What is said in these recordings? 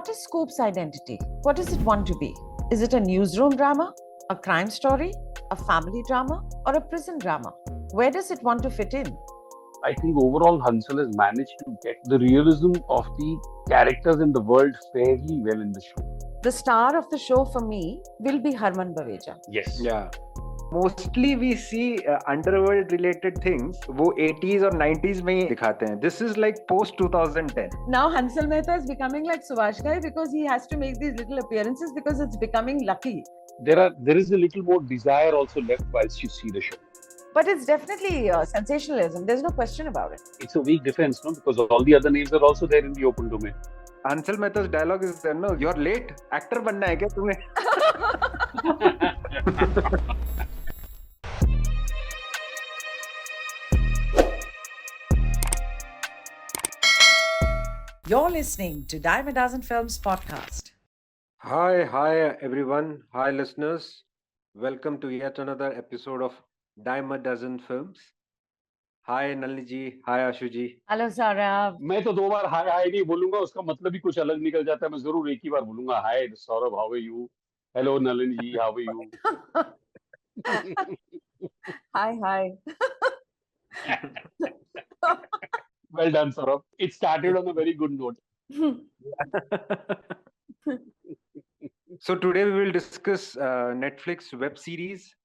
what is Scoop's identity? What does it want to be? Is it a newsroom drama, a crime story, a family drama, or a prison drama? Where does it want to fit in? I think overall Hansal has managed to get the realism of the characters in the world fairly well in the show. The star of the show for me will be Harman Baweja. Yes. Yeah. Mostly we see underworld related things वो 80s और 90s में ही दिखाते हैं. This is like post 2010. Now Hansal Mehta is becoming like Subash Ghai because he has to make these little appearances because it's becoming lucky. There is a little more desire also left whilst you see the show. But it's definitely sensationalism. There's no question about it. It's a weak defense, no? Because all the other names are also there in the open domain. Hansal Mehta's dialogue is there, no? You're late. Actor बनना है क्या तुम्हें? You're listening to Dime a Dozen Films podcast. Hi everyone. Hi listeners. Welcome to yet another episode of Dime a Dozen Films. Hi Nalini ji. Hi Ashu ji. Hello, Saurabh. मैं तो 2 बार हाय नहीं बोलूंगा, उसका मतलब ही कुछ अलग निकल जाता है. मैं जरूर एक ही बार बोलूंगा. Hi Saurabh, how are you? Hello Nalini ji, how are you? Hi. Well done, Saurabh. It started on a very good note. So today we will discuss Netflix web series.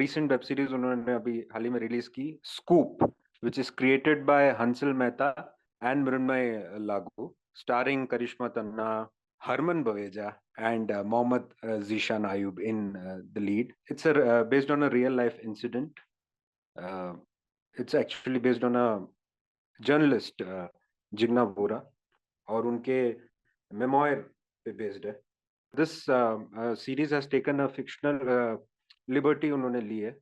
Recent web series उन्होंने अभी हाल ही में रिलीज की, Scoop, which is created by Hansal Mehta and Mrunmay Lagu, starring Karishma Tanna, Harman Baweja, and Mohammad Zishan Ayub in the lead. It's based on a real life incident. It's actually based on a journalist, Jigna Bora, और उनके memoir पे based है. This series has taken a fictional liberty उन्होंने ली है,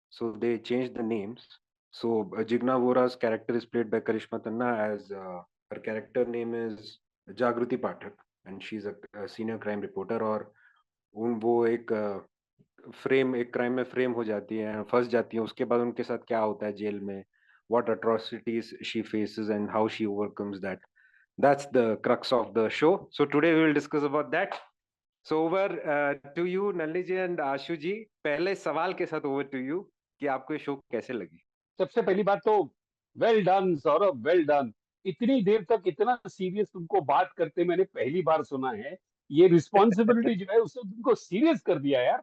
so they changed the names. So Jigna Vora's character is played by Karishma Tanna as her character name is Jagruti Pathak, and she's a senior crime reporter. और वो एक crime में frame हो जाती है, फंस जाती है. उसके बाद उनके साथ क्या होता है जेल में, what atrocities she faces and how she overcomes that. That's the crux of the show. So today we will discuss about that. So over to you Nalini ji and Ashu ji. पहले सवाल के साथ over to you कि आपको ये show कैसे लगी. सबसे पहली बात तो well done Saurabh, well done. इतनी देर तक इतना सीरियस तुमको बात करते मैंने पहली बार सुना है. ये रिस्पॉन्सिबिलिटी जो है उसने तुमको सीरियस कर दिया यार.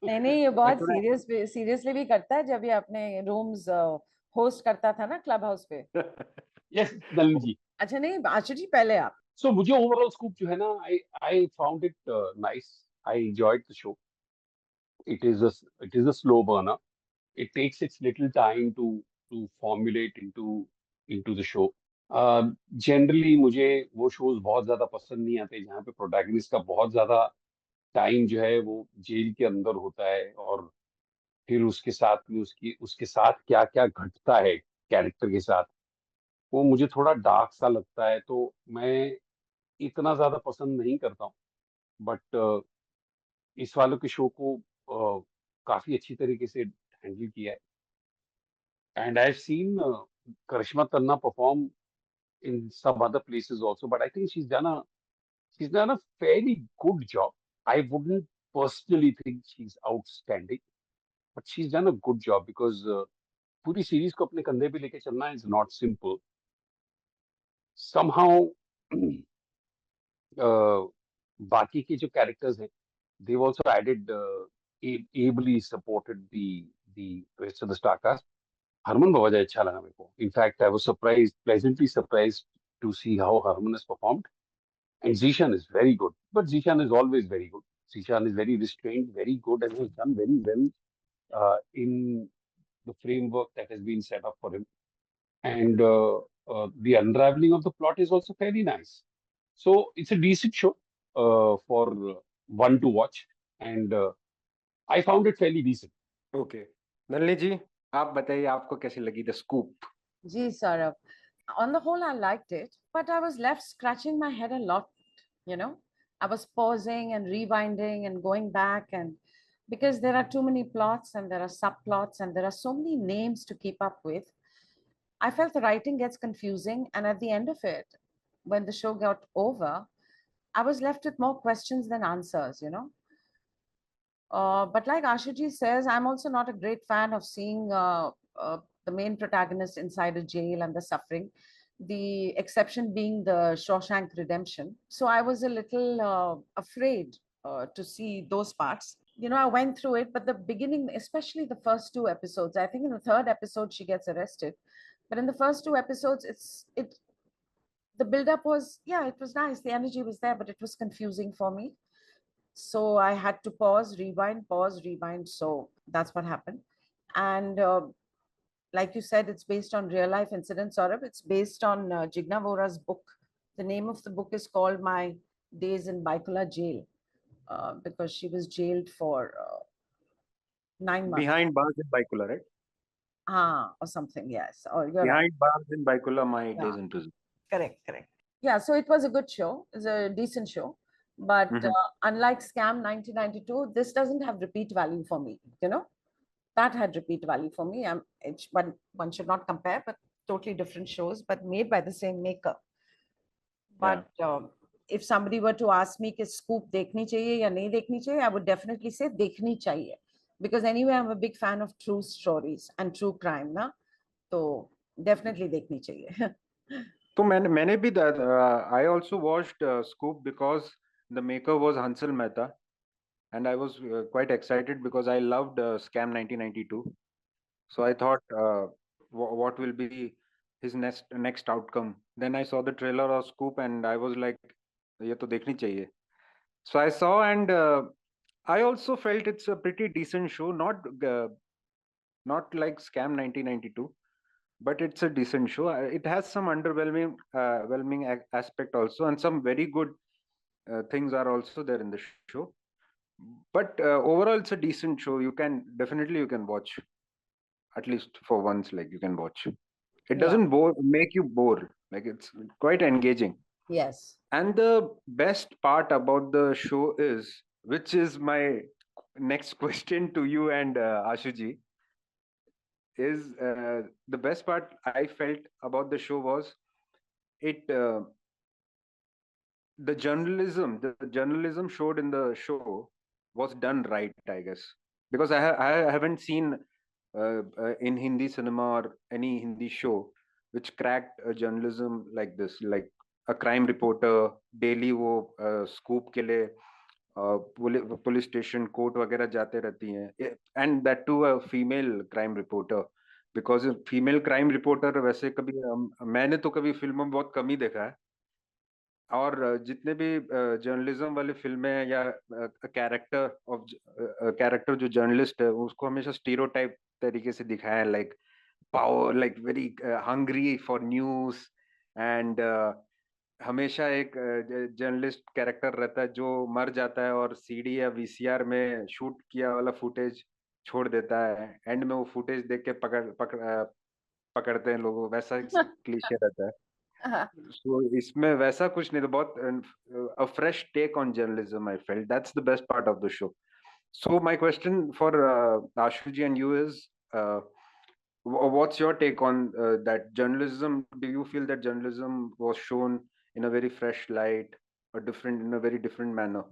नहीं ये बहुत सीरियसली भी करता है. जब ये अपने रूम्स होस्ट करता था ना क्लब हाउस पे. यस नलिनी जी. अच्छा नहीं आशु जी, पहले आप. So मुझे ओवरऑल स्कूप जो है ना, I found it nice. I enjoyed the show. It is a slow burner. It takes its little time to formulate into the show. Generally मुझे वो shows बहुत ज्यादा पसंद नहीं आते जहाँ पे प्रोटैगनिस्ट का बहुत ज्यादा टाइम जो है वो जेल के अंदर होता है और फिर उसके साथ में उसके साथ क्या क्या घटता है कैरेक्टर के साथ, वो मुझे थोड़ा डार्क सा लगता है. तो मैं इतना ज्यादा पसंद नहीं करता हूँ. बट इस वालों के शो को काफी अच्छी तरीके से हैंडल किया है. And I have seen Karishma Tanna perform in some other places also, but I think she's done a fairly good job. I wouldn't personally think she's outstanding, but she's done a good job because पूरी series को अपने कंधे पे लेके चलना is not simple. Somehow बाकी के जो कैरेक्टर्स हैं, they've also added ably supported the rest of the star cast. Harman Baweja अच्छा लगा मेरे को. In fact, I was pleasantly surprised to see how Harman has performed. And Zishan is very good, but Zishan is always very good. Zishan is very restrained, very good, and has done very well in the framework that has been set up for him. And the unraveling of the plot is also fairly nice. So it's a decent show for one to watch, and I found it fairly decent. Okay. Nalini ji, आप बताइए आपको कैसी लगी The Scoop? Ji Saurabh, on the whole I liked it, but I was left scratching my head a lot. I was pausing and rewinding and going back, and because there are too many plots and there are subplots and there are so many names to keep up with, I felt the writing gets confusing, and at the end of it, when the show got over, I was left with more questions than answers, you know. But like Ashuji says, I'm also not a great fan of seeing the main protagonist inside a jail and the suffering. The exception being the Shawshank Redemption. So I was a little afraid to see those parts. You know, I went through it, but the beginning, especially the first two episodes, I think in the third episode she gets arrested, but in the first two episodes, the build-up was, yeah, it was nice. The energy was there, but it was confusing for me. So I had to pause, rewind. So that's what happened. And like you said, it's based on real life incidents, Saurabh. It's based on Jigna Vora's book. The name of the book is called My Days in Baikula Jail, because she was jailed for 9 months. Behind bars in Baikula, right? Or something, yes. Or you're right. Behind bars in Baikula, my Yeah. days in prison. Correct. Yeah, so it was a good show. It's a decent show. But unlike Scam 1992, this doesn't have repeat value for me. You know, that had repeat value for me. One should not compare, but totally different shows, but made by the same maker. But if somebody were to ask me, "Is Scoop देखनी चाहिए या नहीं देखनी चाहिए?" I would definitely say देखनी चाहिए, because anyway, I'm a big fan of true stories and true crime, ना? तो definitely देखनी चाहिए. So मैंने भी I also watched Scoop because the maker was Hansal Mehta, and I was quite excited because I loved Scam 1992. So I thought, what will be his next outcome? Then I saw the trailer of Scoop, and I was like, ये तो देखनी चाहिए. So I saw, and I also felt it's a pretty decent show. Not like Scam 1992, but it's a decent show. It has some whelming aspect also, and some very good things are also there in the show. But overall, it's a decent show. You can watch at least for once. Like, you can watch. It doesn't make you bore. Like, it's quite engaging. Yes. And the best part about the show is, which is my next question to you and Ashuji, is the best part I felt about the show was it the journalism showed in the show was done right, I guess, because I haven't seen in Hindi cinema or any Hindi show which cracked a journalism like this, like a crime reporter daily वो scoop के लिए police station court वगैरह जाते रहती हैं, and that too a female crime reporter, because female crime reporter वैसे कभी मैंने तो कभी फिल्मों में बहुत कम ही देखा है, और जितने भी जर्नलिज्म वाले फिल्में या कैरेक्टर जो जर्नलिस्ट है उसको हमेशा स्टीरियोटाइप तरीके से दिखाया है, like power, like very hungry for news, and हमेशा एक जर्नलिस्ट कैरेक्टर रहता है जो मर जाता है और सीडी या वीसीआर में शूट किया वाला फुटेज छोड़ देता है, एंड में वो फुटेज देख के पकड़ते हैं लोगों, वैसा क्लीशे रहता है. So इसमें वैसा कुछ नहीं, तो बहुत a fresh take on journalism I felt. That's the best part of the show. So my question for Ashuji and you is, what's your take on that journalism? Do you feel that journalism was shown in a very fresh light, or in a very different manner?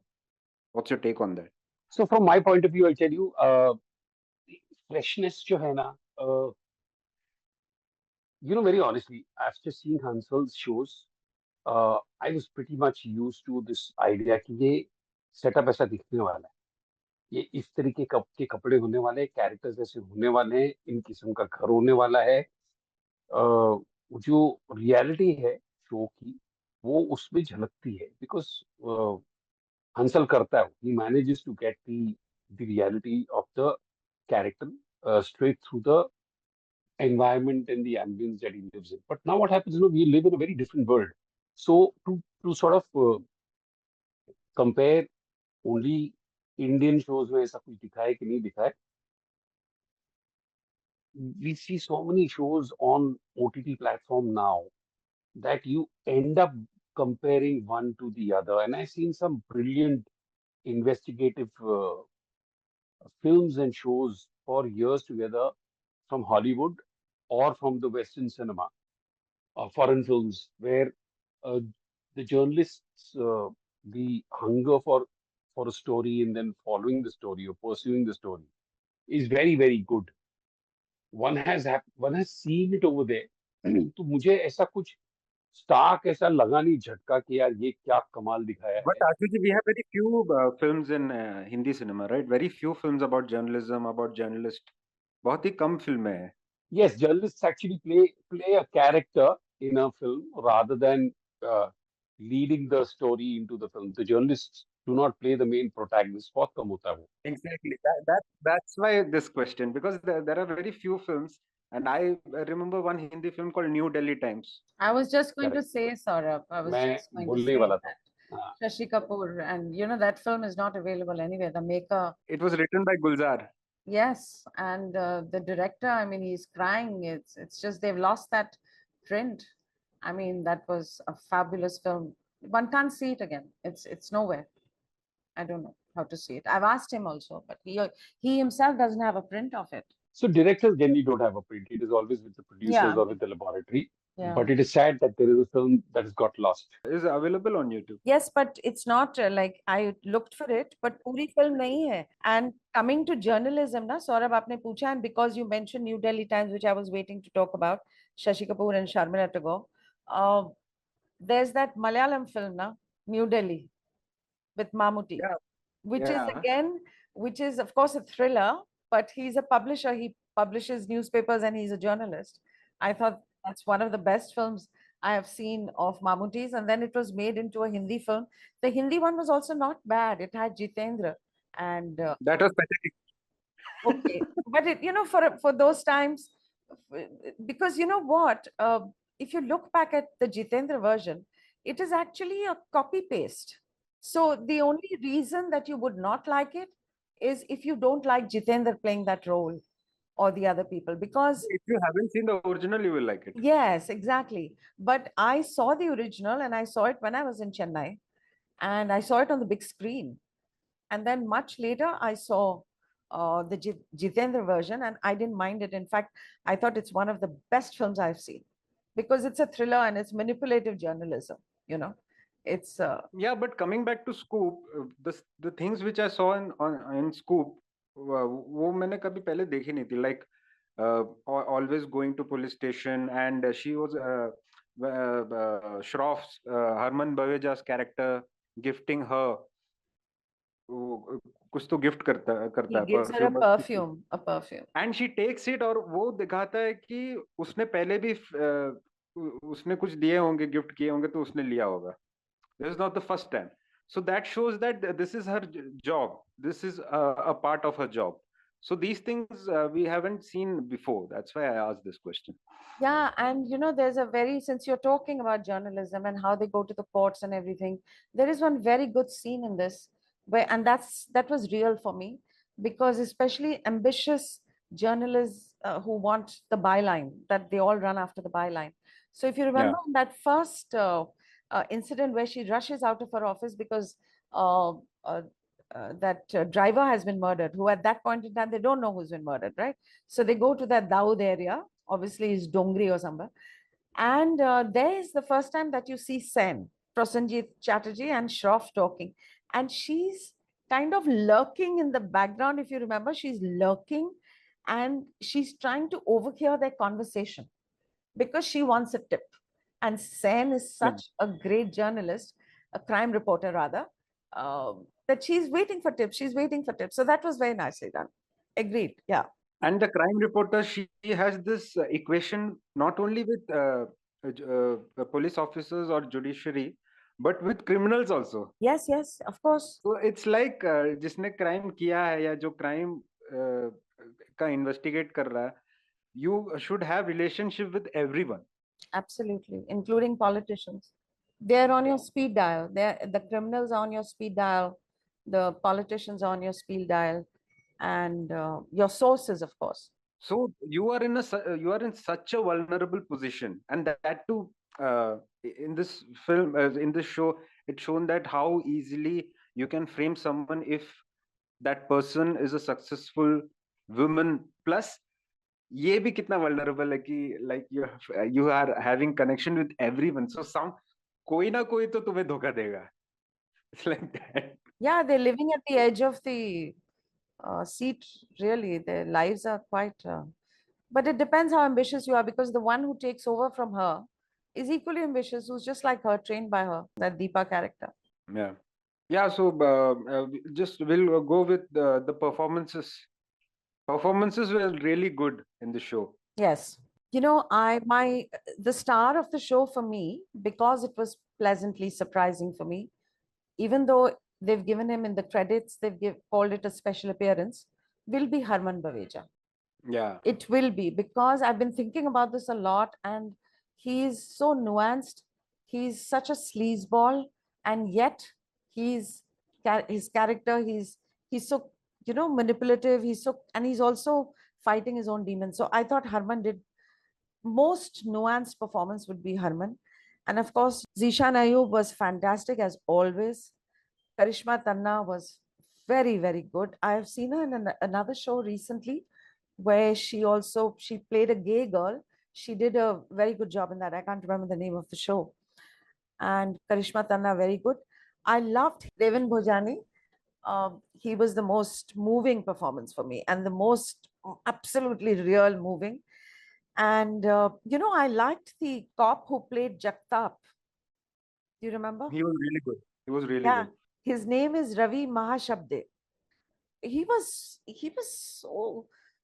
What's your take on that? So from my point of view, I'll tell you, freshness जो है ना, very honestly, after seeing Hansal's shows, I was pretty much used to this idea कि ये setup ऐसा दिखने वाला है, ये इस तरीके के कपड़े होने वाले हैं, कैरेक्टर्स ऐसे होने वाले हैं, इन किस्म का घर होने वाला है. जो रियलिटी है शो की वो उसमें झलकती है, बिकॉज हंसल करता है, he manages to get the reality of the character straight through the environment and the ambience that he lives in. But now what happens, we live in a very different world. So to sort of compare only Indian shows में ऐसा कुछ दिखाए कि नहीं दिखाए, we see so many shows on OTT platform now that you end up comparing one to the other. And I've seen some brilliant investigative films and shows for years together from Hollywood or from the Western cinema, foreign films, where the journalists, the hunger for a story and then following the story or pursuing the story is very, very good. One has seen it over there. तो मुझे ऐसा कुछ Stark ऐसा लगा नहीं झटका कि यार ये क्या कमाल दिखाया But है. Ashuji, we have very few films in Hindi cinema, right? Very few films about journalism, about journalists. बहुत ही कम फिल्में हैं. Yes, journalists actually play a character in a film rather than uh, leading the story into the film. The journalists do not play the main protagonist. बहुत कम होता है वो. Exactly. That's why this question, because there are very few films, and I remember one Hindi film called New Delhi Times. I was just going to Correct. say, Saurabh, I was मैं just going to बोलने ही say वाला था. that. हाँ. Shashi Kapoor, and you know, that film is not available anywhere. The maker, It was written by Gulzar. yes, and the director, I mean, he's crying. It's just they've lost that print. I mean, that was a fabulous film. One can't see it again. It's nowhere. I don't know how to see it. I've asked him also, but he himself doesn't have a print of it. So directors generally don't have a print. It is always with the producers Yeah, or with the laboratory. yeah. But it is sad that there is a film that has got lost. Is available on YouTube. Yes, but it's not like I looked for it, but पूरी film नहीं है. And coming to journalism, na Saurabh, आपने पूछा, and because you mentioned New Delhi Times, which I was waiting to talk about, Shashi Kapoor and Sharmila Tagore, there's that Malayalam film, na New Delhi, with Mammootty, Yeah. which is Yeah. again, which is of course a thriller, but he's a publisher. He publishes newspapers and he's a journalist. I thought that's one of the best films I have seen of Mammootty's, and then it was made into a Hindi film. The Hindi one was also not bad. It had Jitendra, and That was pathetic. okay, but it, you know, for those times, because you know what, if you look back at the Jitendra version, it is actually a copy paste. So the only reason that you would not like it is if you don't like Jitendra playing that role or the other people, because If you haven't seen the original, you will like it. yes, exactly. But I saw the original and I saw it when I was in Chennai, and I saw it on the big screen. And then much later, I saw the Jitendra version, and I didn't mind it. In fact, I thought it's one of the best films I've seen because it's a thriller and it's manipulative journalism. You know, it's Yeah, but coming back to Scoop, the things which I saw in Scoop, वो मैंने कभी पहले देखी नहीं थी. Like always going to police station, and she was Shroff's Harman Baweja's character gifting her कुछ तो gift करता he है gives her a perfume. perfume. And she takes it, और वो दिखाता है कि उसने पहले भी उसने कुछ दिए होंगे, गिफ्ट किए होंगे, तो उसने लिया होगा. This is not the first time. So that shows that this is her job. This is a part of her job. So these things we haven't seen before. That's why I asked this question. Yeah, and you know, there's a very, since you're talking about journalism and how they go to the ports and everything, there is one very good scene in this where, and that was real for me, because especially ambitious journalists who want the byline, that they all run after the byline. So if you remember in that first incident where she rushes out of her office because that driver has been murdered, who at that point in time, they don't know who's been murdered, right? So they go to that Daud area, obviously it's Dongri or somewhere. And there is the first time that you see Sen, Prosenjit Chatterjee and Shroff talking. And she's kind of lurking in the background. If you remember, she's lurking and she's trying to overhear their conversation because she wants a tip. And Sen is such a great journalist, a crime reporter rather, that she's waiting for tips. She's waiting for tips. So that was very nicely done. Agreed. Yeah. And the crime reporter, she has this equation not only with police officers or judiciary, but with criminals also. Yes, yes, of course. So it's like जिसने crime किया है या जो crime का investigate कर रहा है, you should have relationship with everyone. Absolutely, including politicians. They're on your speed dial. The criminals are on your speed dial. The politicians are on your speed dial, and your sources, of course. So you are in such a vulnerable position, and that too in this film, in this show, it's shown that how easily you can frame someone if that person is a successful woman. Plus, ये भी कितना vulnerable है कि like you are having connection with everyone. So कोई ना कोई तो तुम्हें धोखा देगा. It's like that. Yeah, they're living at the edge of the seat, really. Their lives are quite. But it depends how ambitious you are, because the one who takes over from her is equally ambitious, who's just like her, trained by her, that Deepa character. Yeah. Yeah, so just we'll go with the performances. Performances were really good in the show. Yes. You know, the star of the show for me, because it was pleasantly surprising for me, even though they've given him in the credits, called it a special appearance, will be Harman Baweja. Yeah. It will be, because I've been thinking about this a lot, and he's so nuanced. He's such a sleazeball, and yet his character, he's so, manipulative. And he's also fighting his own demons. So I thought Harman did most nuanced performance would be Harman. And of course, Zishan Ayub was fantastic as always. Karishma Tanna was very, very good. I have seen her in another show recently where she played a gay girl. She did a very good job in that. I can't remember the name of the show. And Karishma Tanna, very good. I loved Devin Bhojani. He was the most moving performance for me, and the most absolutely real moving. And I liked the cop who played Jagtap. Do you remember? He was really good. He was really Yeah, good. his name is Ravi Mahashabde. He was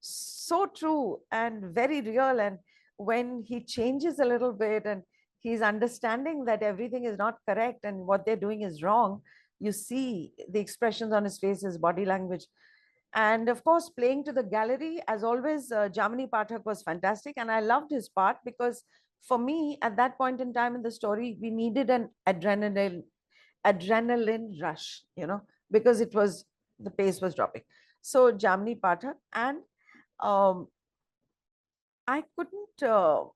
so true and very real. And when he changes a little bit and he's understanding that everything is not correct and what they're doing is wrong, you see the expressions on his face, his body language. And of course, playing to the gallery, as always, Jamini Pathak was fantastic. And I loved his part, because for me, at that point in time in the story, we needed an adrenaline rush, because the pace was dropping. So Jamini Pathak, and um, I couldn't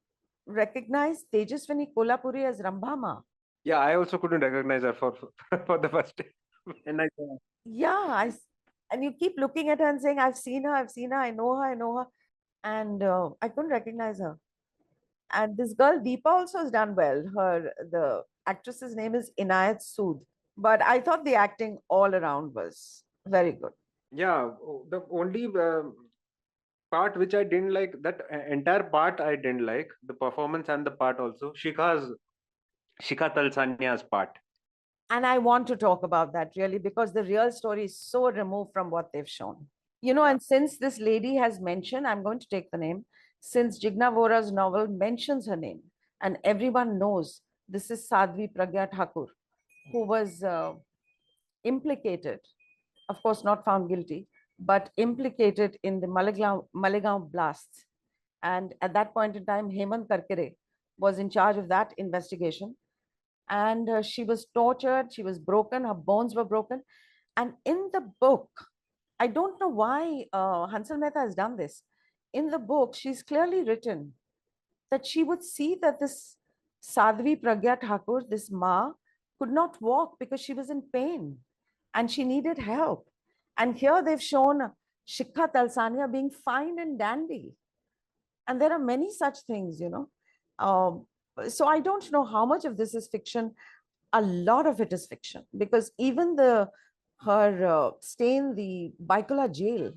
recognize Tejaswini Kolhapuri as Rambhama. Yeah, I also couldn't recognize her for for the first time. And I saw her. Yeah, and you keep looking at her and saying, I've seen her, I know her, and I couldn't recognize her. And this girl Deepa also has done well. The actress's name is Inayat Sood. But I thought the acting all around was very good. Yeah, the only part which I didn't like, that entire part I didn't like, the performance and the part also, Shikha Talsania's part. And I want to talk about that really, because the real story is so removed from what they've shown. And since this lady has mentioned, I'm going to take the name, since Jigna Vora's novel mentions her name, and everyone knows this is Sadhvi Pragya Thakur, who was implicated, of course not found guilty, but implicated in the Malegaon blasts. And at that point in time, Hemant Karkare was in charge of that investigation. And she was tortured, she was broken, her bones were broken. And in the book, I don't know why Hansal Mehta has done this. In the book, she's clearly written that she would see that this Sadhvi Pragya Thakur, this Ma, could not walk because she was in pain and she needed help. And here they've shown Shikha Talsania being fine and dandy. And there are many such things, so I don't know how much of this is fiction. A lot of it is fiction, because even her stay in the Baikula jail,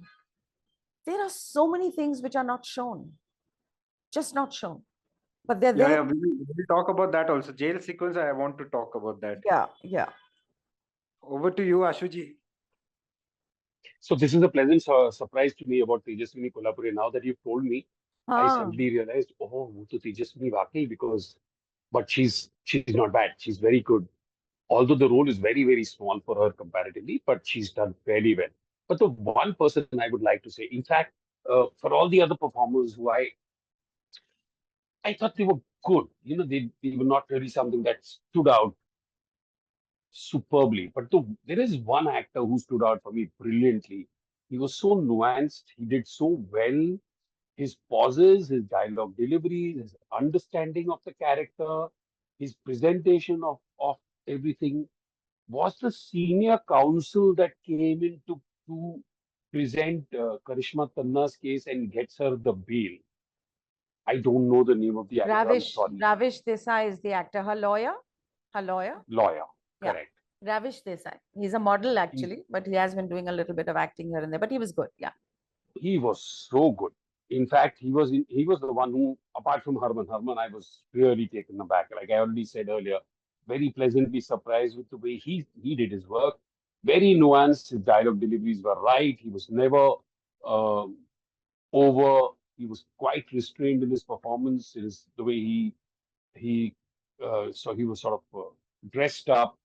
there are so many things which are not shown, just not shown, but they're Yeah, there. yeah, we'll talk about that also. Jail sequence, I want to talk about that. Yeah. Over to you, Ashuji. So this is a pleasant surprise to me about Tejaswini Kolhapuri. Now that you've told me, I suddenly realized, oh, wo to Tejaswini Vakhi, but she's not bad. She's very good. Although the role is very, very small for her comparatively, but she's done fairly well. But the one person I would like to say, in fact, for all the other performers who I thought they were good. They were not really something that stood out superbly. But there is one actor who stood out for me brilliantly. He was so nuanced. He did so well. His pauses, his dialogue delivery, his understanding of the character, his presentation of everything was the senior counsel that came in to present Karishma Tanna's case and gets her the bail. I don't know the name of the actor. I'm sorry. Ravish Desai is the actor, her lawyer. Her lawyer? lawyer. Yeah. Correct. Ravish Desai. He's a model He, actually, but he has been doing a little bit of acting here and there. But he was good. Yeah. he was so good. In fact, he was the one who, apart from Harman, I was really taken aback. Like I already said earlier, very pleasantly surprised with the way he did his work. Very nuanced. His dialogue deliveries were right. He was never uh, over. He was quite restrained in his performance. It is the way he so he was sort of dressed up,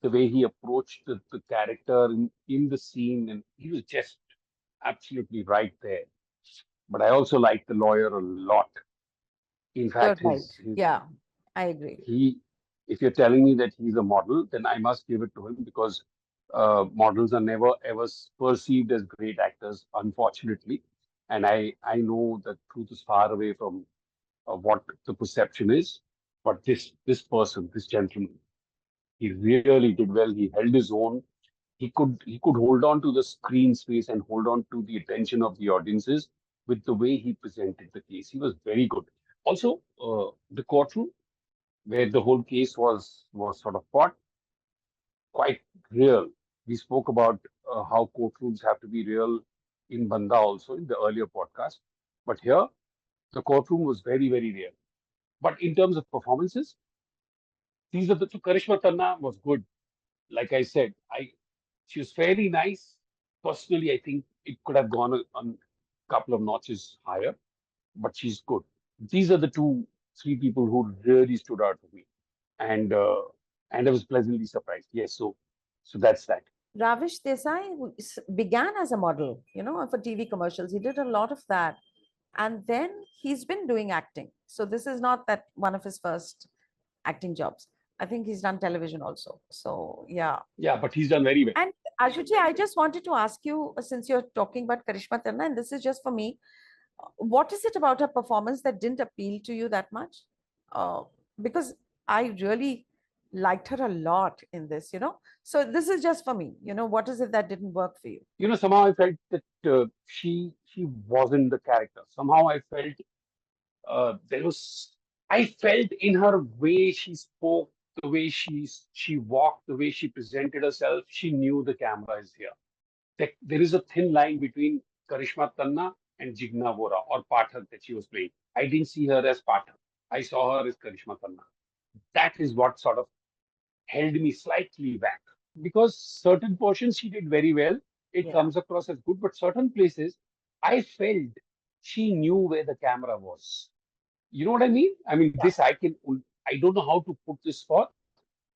the way he approached the character in the scene, and he was just absolutely right there. But I also like the lawyer a lot. In You're fact, right. Yeah, I agree. he, if you're telling me that he's a model, then I must give it to him because models are never ever perceived as great actors, unfortunately. And I know that truth is far away from what the perception is. But this person, this gentleman, he really did well. He held his own. He could hold on to the screen space and hold on to the attention of the audiences with the way he presented the case. He was very good. Also, the courtroom where the whole case was sort of fought, quite real. We spoke about how courtrooms have to be real in Banda also in the earlier podcast, but here the courtroom was very real. But in terms of performances, these are the two. Karishma Tanna was good. Like I said, she was fairly nice. Personally, I think it could have gone on a couple of notches higher, but she's good. These are the three people who really stood out for me, and uh, and I was pleasantly surprised. Yes, so that's that. Ravish Desai began as a model, for TV commercials. He did a lot of that. And then he's been doing acting. So this is not that one of his first acting jobs. I think he's done television also. So yeah. Yeah, but he's done very well. And Ashuji, I just wanted to ask you, since you're talking about Karishma Tanna, and this is just for me, what is it about her performance that didn't appeal to you that much? Because I really liked her a lot in this. So this is just for me. What is it that didn't work for you? Somehow I felt that she wasn't the character. Somehow I felt there was. I felt in her way she spoke, the way she walked, the way she presented herself. She knew the camera is here. There is a thin line between Karishma Tanna and Jigna Vora or Pathak that she was playing. I didn't see her as Pathak. I saw her as Karishma Tanna. That is what sort of held me slightly back because certain portions she did very well. It Yeah. comes across as good, but certain places I felt she knew where the camera was. You know what I mean? I mean, Yeah. this I don't know how to put this forth,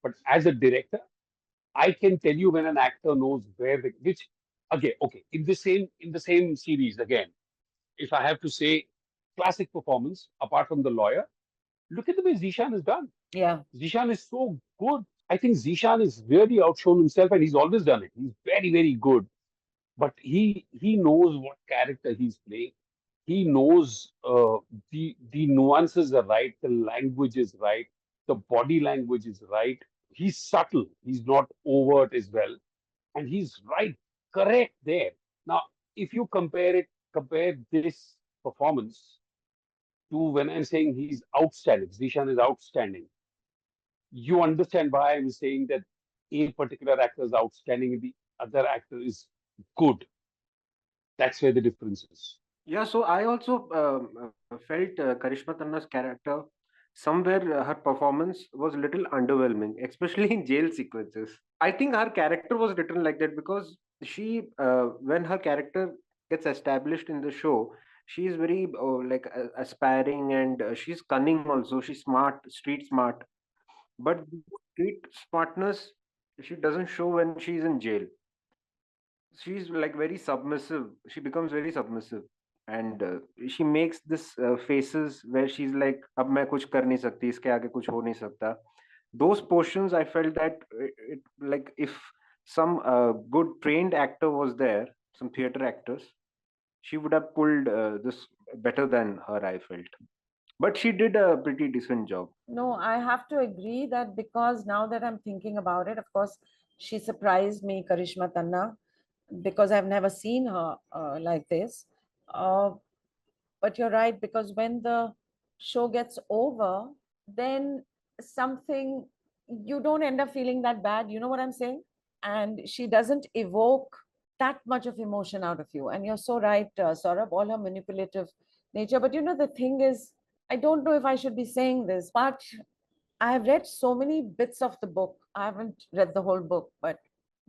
but as a director, I can tell you when an actor knows where which again, okay, in the same series again, if I have to say classic performance apart from the lawyer, look at the way Zishan is done. Yeah. Zishan is so good. I think Zishan is really outshone himself, and he's always done it. He's very good, but he knows what character he's playing. He knows the nuances are right, the language is right, the body language is right. He's subtle. He's not overt as well, and he's right, correct there. Now, if you compare this performance to when I'm saying he's outstanding, Zishan is outstanding. You understand why I'm saying that a particular actor is outstanding and the other actor is good. That's where the difference is. Yeah, so I also felt Karishma Tanna's character somewhere her performance was a little underwhelming, especially in jail sequences. I think her character was written like that because when her character gets established in the show, she is very like aspiring and she's cunning also. She's smart, street smart. But street smartness she doesn't show when she's in jail. She's like very submissive. She becomes very submissive, and she makes this faces where she's like, "अब मैं कुछ कर नहीं सकती, इसके आगे कुछ हो नहीं सकता." Those portions, I felt that like if some good trained actor was there, some theater actors, she would have pulled this better than her. I felt, but she did a pretty decent job. No, I have to agree that because now that I'm thinking about it, of course, she surprised me, Karishma Tanna, because I've never seen her like this. Uh, but you're right, because when the show gets over, then something, you don't end up feeling that bad. You know what I'm saying? And she doesn't evoke that much of emotion out of you. And you're so right, Saurabh, all her manipulative nature. But the thing is, I don't know if I should be saying this, but I have read so many bits of the book. I haven't read the whole book, but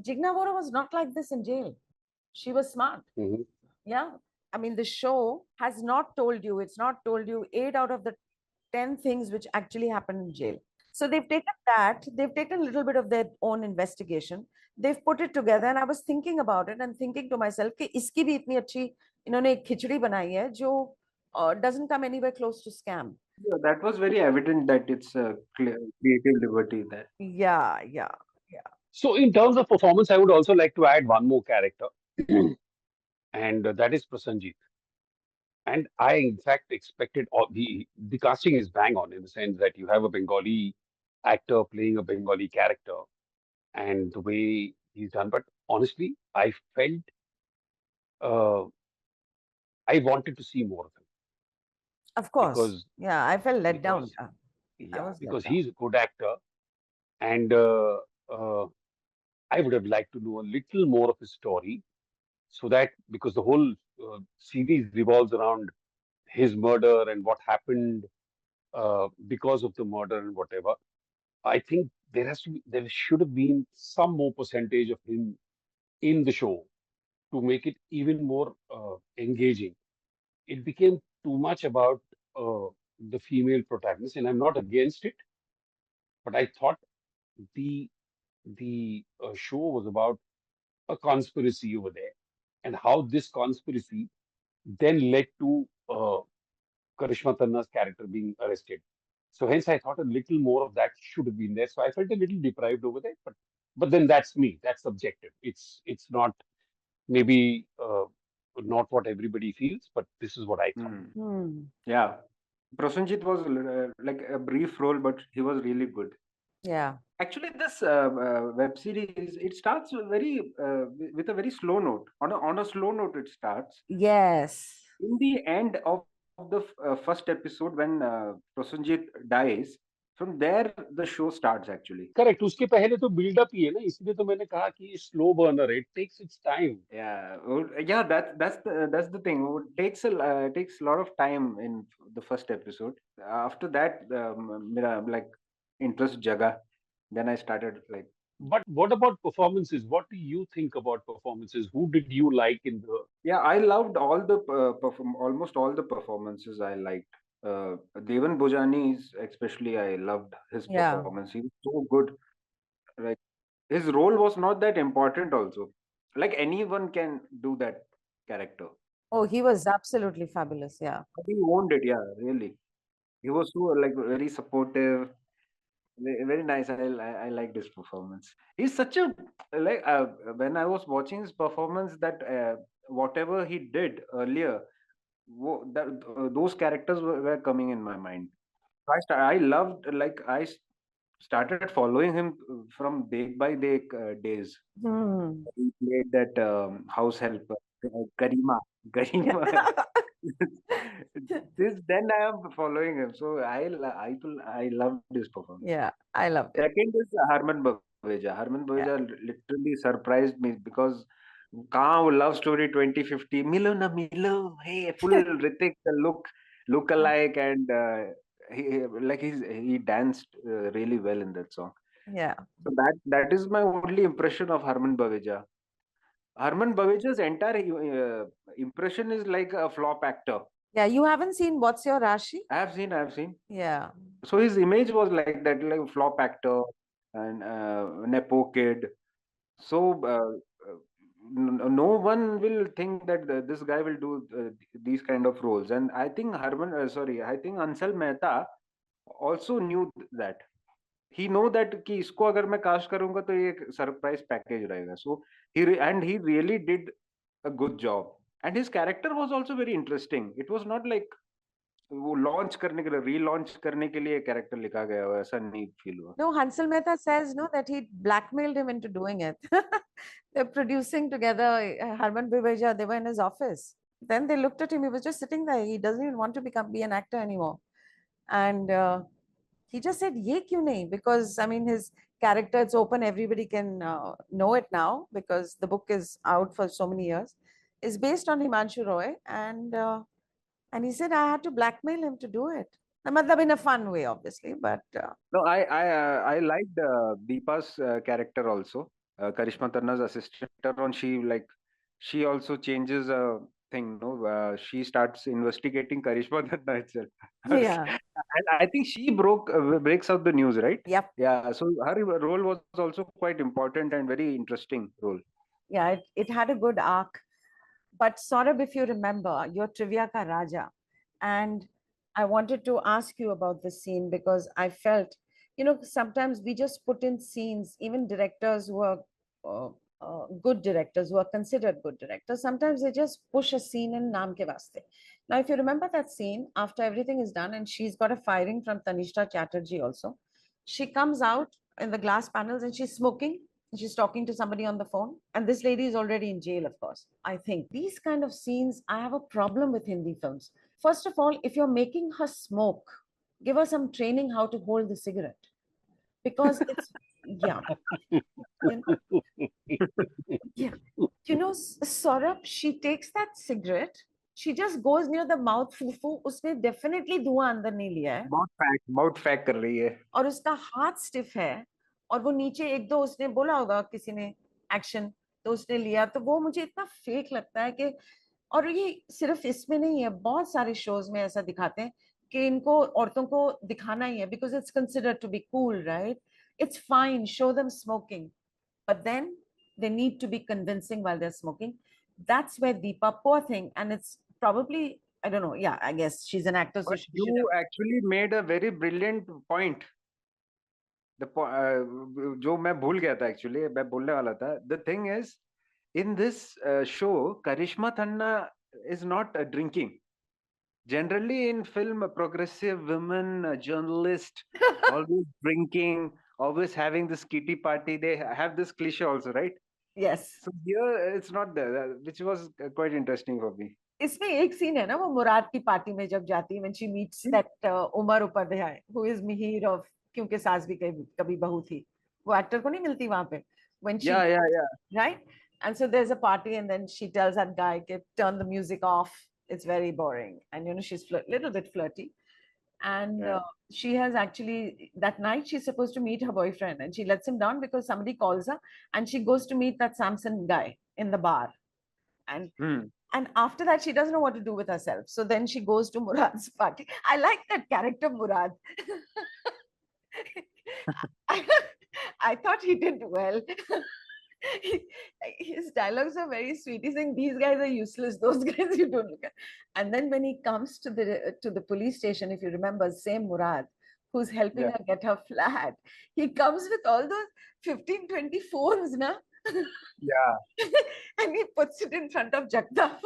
Jigna Bora was not like this in jail. She was smart. Mhm. Yeah. I mean, the show has not told you, it's not told you 8 out of the 10 things which actually happened in jail. So they've taken that, they've taken a little bit of their own investigation, they've put it together. And I was thinking about it and thinking to myself कि इसकी भी इतनी अच्छी इन्होंने एक खिचड़ी बनाई है जो doesn't come anywhere close to scam. Yeah, that was very evident that it's a creative liberty there. Yeah, yeah, yeah. So in terms of performance, I would also like to add one more character, and that is Prasanjit. And I, in fact, expected all the casting is bang on in the sense that you have a Bengali actor playing a Bengali character, and the way he's done. But honestly, I felt uh, I wanted to see more of him Of course. because Yeah, I felt let down. because I yeah, was let because down. he's a good actor, and uh, I would have liked to know a little more of his story, so that because the whole series revolves around his murder and what happened because of the murder and whatever. I think there should have been some more percentage of him in the show to make it even more engaging. It became too much about uh, the female protagonist, and I'm not against it, but I thought the the show was about a conspiracy over there, and how this conspiracy then led to Karishma Tanna's character being arrested. So hence I thought a little more of that should have been there. So I felt a little deprived over there, but then that's me. That's subjective. It's not maybe not what everybody feels, but this is what I thought. Hmm. Yeah, Prosenjit was like a brief role, but he was really good. Yeah. Actually, this web series, it starts with a very slow note. On a slow note, it starts. Yes. In the end of the first episode, when Prosenjit dies, from there the show starts actually. Correct उसके पहले तो buildup ही है ना इसलिए तो मैंने कहा कि स्लो बर्नर है it takes its time Yeah, that's the thing. It takes a lot of time in the first episode. After that, like interest jaga. Then I started like. But what about performances? What do you think about performances? Who did you like in the? Yeah, I loved all the almost all the performances I liked. Devan Bojani's especially, I loved his Yeah. performance. He was so good. Like his role was not that important also. Like anyone can do that character. Oh, he was absolutely fabulous. Yeah. But he owned it, yeah, really. He was so like very supportive, very nice. I liked his performance. He's such a like when I was watching his performance, that whatever he did earlier, those characters were coming in my mind. I loved like started following him from day by day days. Hmm. He played that house helper, Garima. Garima. Since then, I am following him. So I loved his performance. Yeah, I loved it. Second is Harman Baweja. Harman Baweja Yeah. literally surprised me because कहाँ वो love story 2050 मिलो ना मिलो hey full Ritik look alike, and he danced really well in that song. Yeah. So that is my only impression of Harman Baweja. Harman Baweja's entire impression is like a flop actor. Yeah. You haven't seen What's Your Rashi? I have seen. Yeah. So his image was like that, like flop actor and nepo kid. So no one will think that this guy will do these kind of roles. And I think I think Hansal Mehta also knew that. He know that कि इसको अगर मैं cast करूंगा तो ये surprise package रहेगा. So he really did a good job. And his character was also very interesting. It was not like वो launch करने के लिए रीलॉन्च करने के लिए कैरेक्टर लिखा गया हो, ऐसा नहीं फील हुआ. No, Hansal Mehta says no that he blackmailed him into doing it. They're producing together. Harman Baweja, they were in his office. Then they looked at him. He was just sitting there. He doesn't even want to be an actor anymore. And he just said, "Ye kyun nahi?" Because I mean, his character, it's open, everybody can know it now because the book is out for so many years. It's based on Himanshu Roy, and he said I had to blackmail him to do it. Matlab in a fun way, obviously, but No, I liked Deepa's character also. Karishma Tanna's assistant. Later on, she also changes a thing. No, she starts investigating Karishma Tanna itself. yeah, And I think she breaks out the news, right? yep, Yeah. So her role was also quite important and very interesting role. yeah, it had a good arc. But Saurabh, if you remember, your trivia ka Raja, and I wanted to ask you about this scene because I felt, sometimes we just put in scenes, even directors who are good directors, who are considered good directors, sometimes they just push a scene in naam ke vaste. Now, if you remember that scene, after everything is done, and she's got a firing from Tanishta Chatterjee also, she comes out in the glass panels and she's smoking. She's talking to somebody on the phone, and this lady is already in jail, of course. I think these kind of scenes, I have a problem with Hindi films. First of all, if you're making her smoke, give her some training how to hold the cigarette, because it's, yeah, you know, yeah, Saurabh, she takes that cigarette, she just goes near the mouth, फूफू, उसने definitely धुआं अंदर नहीं लिया है, बहुत फैक कर रही है. और उसका हाथ स्टिफ है, और वो नीचे एक दो उसने बोला होगा किसी ने एक्शन, तो उसने लिया, तो वो मुझे इतना फेक लगता है कि, और ये सिर्फ इसमें नहीं है, बहुत सारे शोज में ऐसा दिखाते हैं कि इनको औरतों को दिखाना ही है because it's considered to be cool, right? It's fine, show them smoking, but then they need to be convincing while they're smoking. That's where Deepa, poor thing, and it's probably, I don't know, yeah, I guess she's an actor, so But she should you have. actually made a very brilliant point. जो मैं भूल गया था actually, मैं बोलने वाला था. The thing is, in this show, Karishma Tanna is not drinking. Generally, in film, progressive women, journalists, always drinking, always having this kitty party. They have this cliche also, right? Yes. So here, it's not there, which was quite interesting for me. इसमें एक scene है ना, वो मुराद की party में जब जाती है, when she meets that Umar Upadhyay who is Mihir of क्योंकि सास भी कभी बहू थी, वो एक्टर को नहीं मिलती वहां पे, when she, Yeah. right, and so there's a party and then she tells that guy to turn the music off, it's very boring, and she's little bit flirty, and Yeah. she has actually, that night she's supposed to meet her boyfriend, and she lets him down because somebody calls her, and she goes to meet that Samson guy in the bar, and and after that she doesn't know what to do with herself, so then she goes to Murad's party. I like that character, Murad. I thought he did well. His dialogues are very sweet. He's saying these guys are useless, those guys you don't look at. And then when he comes to the police station, if you remember, same Murad who's helping her get her flat, he comes with all those 15-20 phones, na? Yeah. And he puts it in front of Jagdap.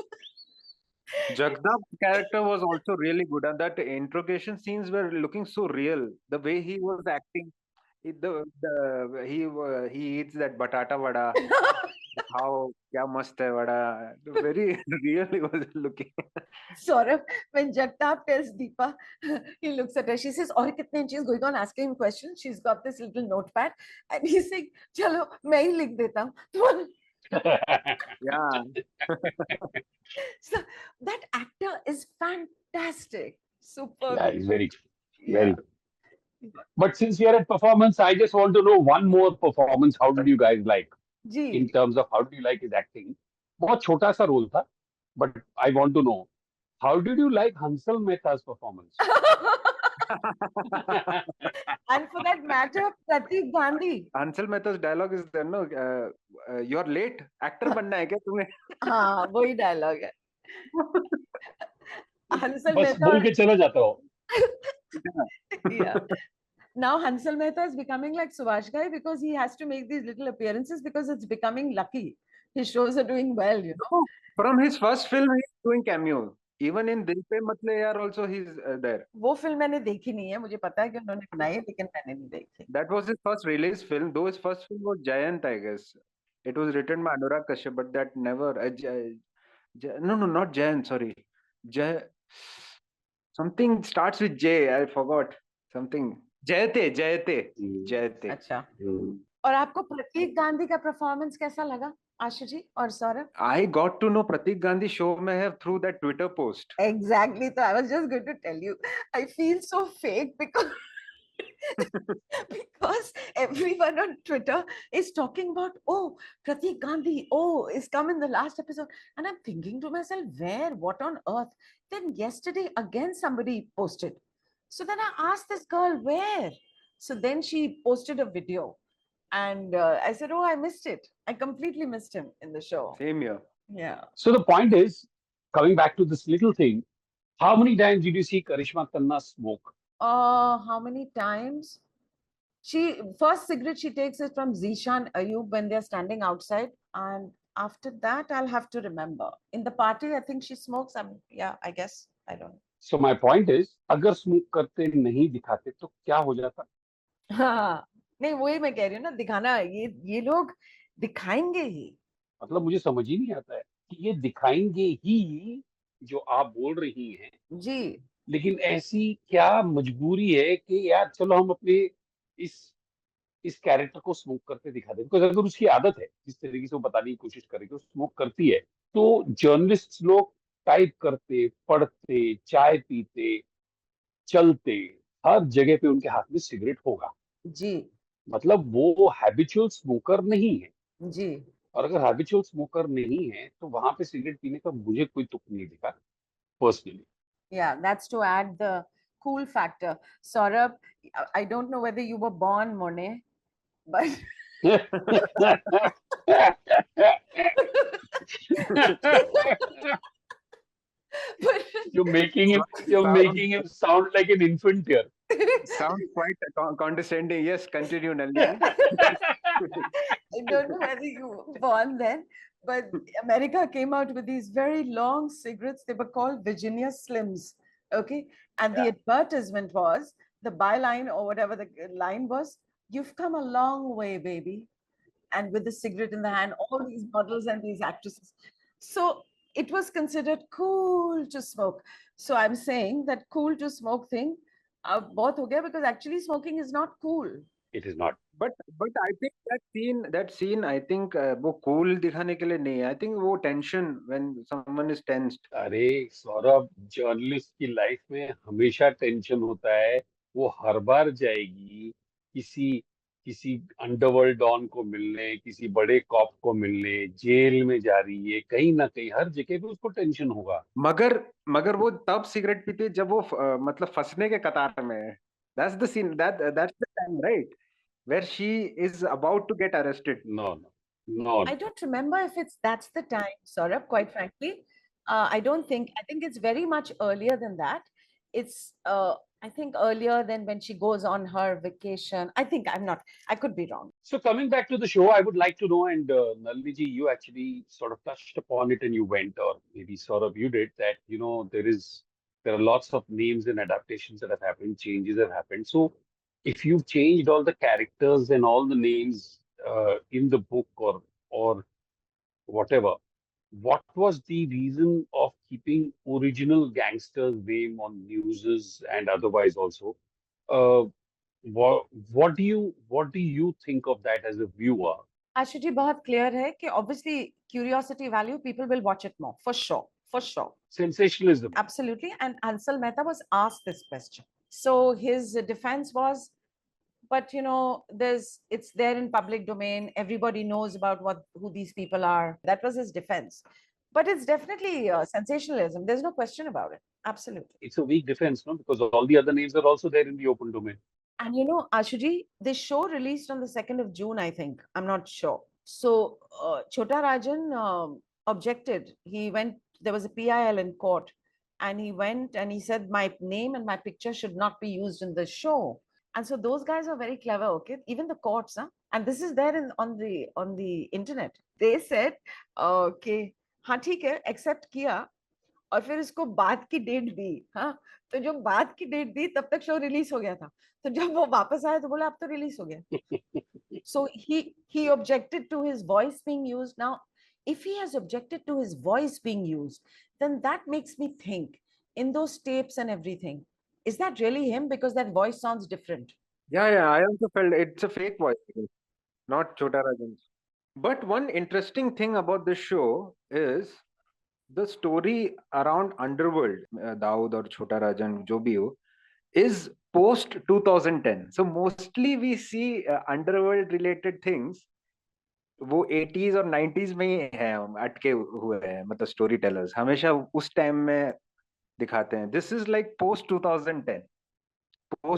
Jagdap's character was also really good, and that interrogation scenes were looking so real. The way he was acting, he eats that batata vada. How kya mast hai vada. Very real he was looking. Saurabh, when Jagtap tells Deepa, he looks at her. She says, "Aur kitne inches?" Going on asking him questions. She's got this little notepad, and he's saying, "Chalo, main hi likh deta hu." Yeah. So that actor is fantastic, super. Yeah, he's very Yeah. good. But since you're at performance, I just want to know one more performance. How did you guys like in Gee. terms of how do you like his acting? बहुत छोटा सा role था, but I want to know how did you like Hansal Mehta's performance? And for that matter, Pratik Gandhi. Hansal Mehta's dialogue is there, no? You're late. Actor बनना है क्या तुम्हें? हाँ, वही dialogue है. Hansal बस Mehta. बोल के चला जाता हो. Yeah. Now Hansal Mehta is becoming like Subhash Ghai because he has to make these little appearances because it's becoming lucky. His shows are doing well, From his first film, he's doing cameo. Even in Dil Pe Mat Le Yaar also he's there. वो film मैंने देखी नहीं है, मुझे पता है कि उन्होंने बनाई है, लेकिन मैंने नहीं देखी. That was his first release film, though his first film was Jayant, I guess. It was written by Anurag Kashyap, but that never. No, not Jayant, sorry. Something starts with J, I forgot. Something. जयते जयते जयते. अच्छा. और आपको प्रतीक गांधी का performance कैसा लगा, आशीष जी और Saurabh? I got to know Pratik Gandhi show में है through that Twitter post. Exactly. So I was just going to tell you, I feel so fake because because everyone on Twitter is talking about, oh, Pratik Gandhi, oh, is come in the last episode. And I'm thinking to myself, where, what on earth? Then yesterday, again, somebody posted. So then I asked this girl, where? So then she posted a video. And I said, oh, I missed it. I completely missed him in the show. Same here. Yeah. So the point is, coming back to this little thing, how many times did you see Karishma Khanna smoke? How many times? She first cigarette she takes is from Zishan Ayub when they're standing outside, and after that I'll have to remember. In the party, I think she smokes. Yeah, I guess I don't know. So my point is, अगर smoke करते नहीं दिखाते तो क्या हो जाता? हाँ, नहीं वही मैं कह रही हूँ ना, दिखाना ये लोग दिखाएंगे ही. मतलब मुझे समझ ही नहीं आता है कि ये दिखाएंगे ही जो आप बोल रही हैं जी. लेकिन ऐसी क्या मजबूरी है कि यार चलो हम अपने इस इस कैरेक्टर को स्मोक करते दिखा दें, बिकॉज अगर उसकी आदत है जिस तरीके से वो बताने की कोशिश करेगी वो स्मोक करती है, तो जर्नलिस्ट लोग टाइप करते, पढ़ते, चाय पीते, चलते, हर जगह पे उनके हाथ में सिगरेट होगा. जी. मतलब वो हैबिचुअल स्मोकर नहीं है. जी. और अगर हैबिचुअल स्मोकर नहीं है तो वहां पे सिगरेट पीने का मुझे कोई तुक नहीं दिखा personally. Yeah, that's to add the cool factor. Saurabh, I don't know whether you were born Monet, but but you're making him sound like an infant here. Sounds quite condescending. Yes, continue, Nalini. I don't know whether you were born then, but America came out with these very long cigarettes. They were called Virginia Slims. Okay. And the advertisement was, the byline or whatever the line was, you've come a long way, baby. And with the cigarette in the hand, all these models and these actresses. So it was considered cool to smoke. So I'm saying that cool to smoke thing, both ho gaya, because actually smoking is not cool. It is not. But I think that scene I think वो cool दिखाने के लिए नहीं है. I think वो tension when someone is tensed. अरे Saurabh, journalist की life में हमेशा टेंशन होता है. वो हर बार जाएगी किसी किसी अंडरवर्ल्ड डॉन को मिलने, किसी बड़े कॉप को मिलने, जेल में जा रही है, कहीं ना कहीं हर जगह पे उसको टेंशन होगा. मगर वो तब सिगरेट पीते जब वो मतलब फंसने के कतार में है. That's the scene. That's the time, right? Where she is about to get arrested. No. I don't remember if that's the time, Saurabh, quite frankly. I think it's very much earlier than that. It's, I think earlier than when she goes on her vacation. I could be wrong. So coming back to the show, I would like to know, and Nalini ji, you actually sort of touched upon it and you went, or maybe sort of you did, that, there are lots of names and adaptations that have happened, changes have happened. So if you've changed all the characters and all the names in the book or whatever, what was the reason of keeping original gangsters' name on newses and otherwise also? What do you think of that as a viewer? Ashu ji, बहुत clear है कि obviously curiosity value, people will watch it more, for sure. Sensationalism. Absolutely. And Hansal Mehta was asked this question. So his defense was, but it's there in public domain. Everybody knows about who these people are. That was his defense. But it's definitely sensationalism. There's no question about it. Absolutely. It's a weak defense, no? Because all the other names are also there in the open domain. And Ashuji, this show released on the 2nd of June, I think. I'm not sure. So Chota Rajan objected. He went, there was a PIL in court, and he went and he said, my name and my picture should not be used in the show. And so those guys are very clever, okay? Even the courts, huh? And this is there on the internet. They said, okay, हाँ ठीक है, accept किया, और फिर इसको बाद की date दी. हाँ, तो जो बाद की डेट दी तब तक शो रिलीज हो गया था. तो जब वो वापस आया तो बोला अब तो रिलीज हो गया. So he objected to his voice being used. Now, if he has objected to his voice being used, then that makes me think, in those tapes and everything, is that really him? Because that voice sounds different. Yeah, I also felt it's a fake voice, not Chota Rajan. But one interesting thing about this show is the story around Underworld, Daud or Chota Rajan, jo bhi ho, is post 2010. So mostly we see underworld related things वो 80s और 90s में ही है, अटके हुए हैं, मतलब story tellers हमेशा उस टाइम में दिखाते हैं. This is like post